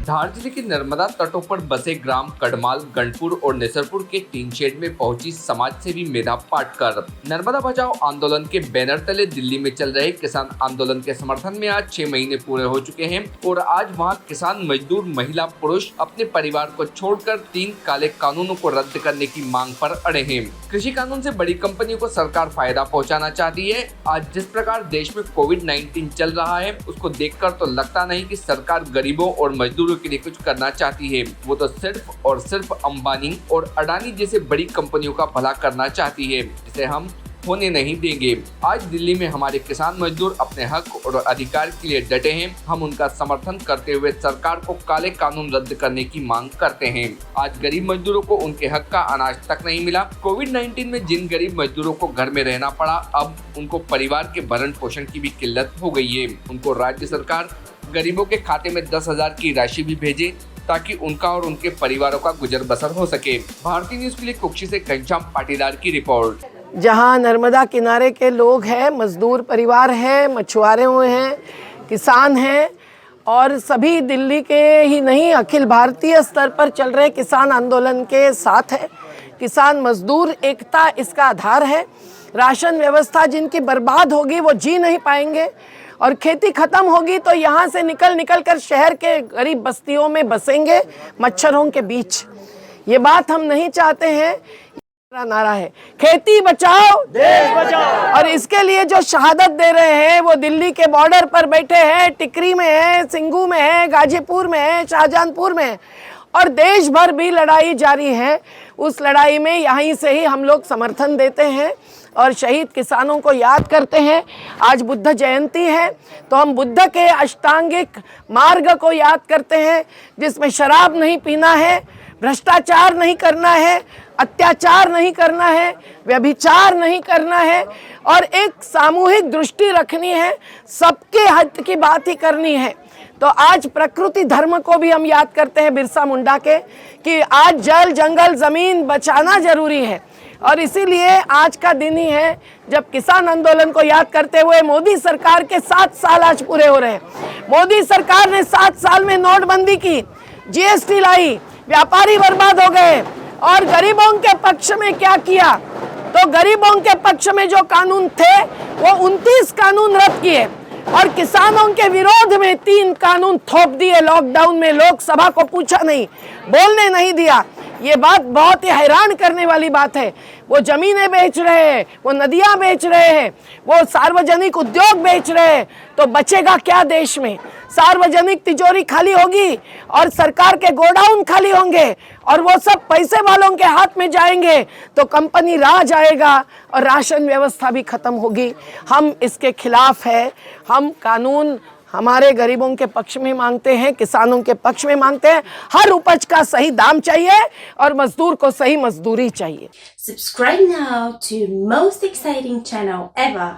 धार जिले के नर्मदा तटों पर बसे ग्राम कड़माल, गणपुर और नेसरपुर के टीन शेड में पहुंची समाज सेवी मेधा पाटकर नर्मदा बचाओ आंदोलन के बैनर तले दिल्ली में चल रहे किसान आंदोलन के समर्थन में आज 6 महीने पूरे हो चुके हैं और आज वहां किसान मजदूर महिला पुरुष अपने परिवार को छोड़कर 3 काले कानूनों को रद्द करने की मांग पर अड़े हैं। कृषि कानून से बड़ी कंपनियों को सरकार फायदा पहुँचाना चाहती है। आज जिस प्रकार देश में कोविड-19 चल रहा है उसको देखकर तो लगता नहीं कि सरकार गरीबों और मजदूरों के लिए कुछ करना चाहती है। वो तो सिर्फ और सिर्फ अंबानी और अडानी जैसे बड़ी कंपनियों का भला करना चाहती है, जिसे हम होने नहीं देंगे। आज दिल्ली में हमारे किसान मजदूर अपने हक और अधिकार के लिए डटे हैं। हम उनका समर्थन करते हुए सरकार को काले कानून रद्द करने की मांग करते हैं। आज गरीब मजदूरों को उनके हक का अनाज तक नहीं मिला। कोविड-19 में जिन गरीब मजदूरों को घर में रहना पड़ा, अब उनको परिवार के भरण पोषण की भी किल्लत हो गई है। उनको राज्य सरकार गरीबों के खाते में 10,000 की राशि भी भेजे ताकि उनका और उनके परिवारों का गुजर बसर हो सके। भारतीय न्यूज के लिए कुक्षी से घनश्याम पाटीदार की रिपोर्ट। जहां नर्मदा किनारे के लोग हैं, मजदूर परिवार हैं, मछुआरे हुए हैं, किसान हैं और सभी दिल्ली के ही नहीं अखिल भारतीय स्तर पर चल रहे किसान आंदोलन के साथ है। किसान मजदूर एकता इसका आधार है। राशन व्यवस्था जिनकी बर्बाद होगी वो जी नहीं पाएंगे और खेती खत्म होगी तो यहाँ से निकल कर शहर के गरीब बस्तियों में बसेंगे मच्छरों के बीच। ये बात हम नहीं चाहते हैं। नारा है खेती बचाओ देश बचाओ और इसके लिए जो शहादत दे रहे हैं वो दिल्ली के बॉर्डर पर बैठे हैं, टिकरी में है, सिंगू में है, गाजीपुर में है, शाहजहांपुर में है और देश भर भी लड़ाई जारी है। उस लड़ाई में यहीं से ही हम लोग समर्थन देते हैं और शहीद किसानों को याद करते हैं। आज बुद्ध जयंती है तो हम बुद्ध के अष्टांगिक मार्ग को याद करते हैं, जिसमें शराब नहीं पीना है, भ्रष्टाचार नहीं करना है, अत्याचार नहीं करना है, व्यभिचार नहीं करना है और एक सामूहिक दृष्टि रखनी है, सबके हित की बात ही करनी है। तो आज प्रकृति धर्म को भी हम याद करते हैं बिरसा मुंडा के कि आज जल जंगल जमीन बचाना जरूरी है और इसीलिए आज का दिन ही है जब किसान आंदोलन को याद करते हुए मोदी सरकार के 7 साल आज पूरे हो रहे हैं। मोदी सरकार ने 7 साल में नोटबंदी की, जीएसटी लाई, व्यापारी बर्बाद हो गए और गरीबों के पक्ष में क्या किया? तो गरीबों के पक्ष में जो कानून थे वो 29 कानून रद्द किए और किसानों के विरोध में 3 कानून थोप दिए। लॉकडाउन में लोकसभा को पूछा नहीं, बोलने नहीं दिया। ये बात बहुत ही हैरान करने वाली बात है। वो जमीनें बेच रहे हैं, वो नदियां बेच रहे हैं, वो सार्वजनिक उद्योग बेच रहे हैं, तो बचेगा क्या देश में? सार्वजनिक तिजोरी खाली होगी और सरकार के गोडाउन खाली होंगे और वो सब पैसे वालों के हाथ में जाएंगे तो कंपनी राज आएगा और राशन व्यवस्था भी खत्म होगी। हम इसके खिलाफ है। हम कानून हमारे गरीबों के पक्ष में मांगते हैं, किसानों के पक्ष में मांगते हैं। हर उपज का सही दाम चाहिए और मजदूर को सही मजदूरी चाहिए। Subscribe now to most exciting channel ever.